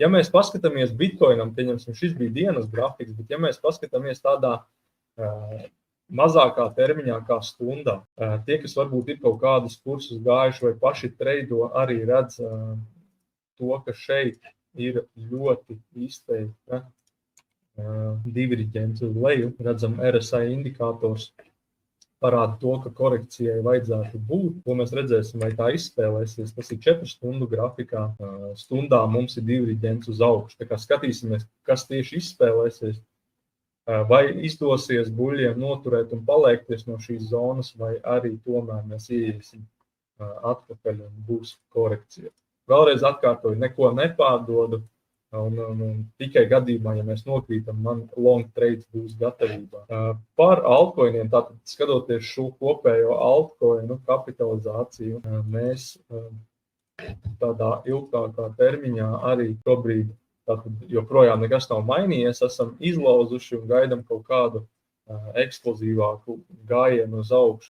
Ja mēs paskatāmies Bitcoinam, pieņemsim, šis bija dienas grafiks, bet ja mēs paskatāmies tādā mazākā termiņā kā stundā, tie, kas varbūt ir kaut kādas kursus gājuši vai paši treido, arī redz to, ka šeit ir ļoti izteikta diverģence uz leju. Redzam, RSI indikators parāda to, ka korekcijai vajadzētu būt. Ko mēs redzēsim, vai tā izspēlēsies. Tas ir 4 stundu grafikā. Stundā mums ir diverģence uz augšu. Tā kā skatīsimies, kas tieši izspēlēsies. Vai izdosies buļļiem noturēt un paliekties no šīs zonas, vai arī tomēr mēs ieiesim atpakaļ un būs korekcija. Vēlreiz atkārtoju, neko nepārdodu. Un tikai gadījumā, ja mēs nokrītam, man long trades būs gatavībā. Par altcoiniem, tātad skatoties šo kopējo altcoinu kapitalizāciju, mēs tādā ilgākā termiņā arī šobrīd, tātad joprojām nekas nav mainījies, esam izlauzuši un gaidam kaut kādu eksplozīvāku gājienu uz augšu.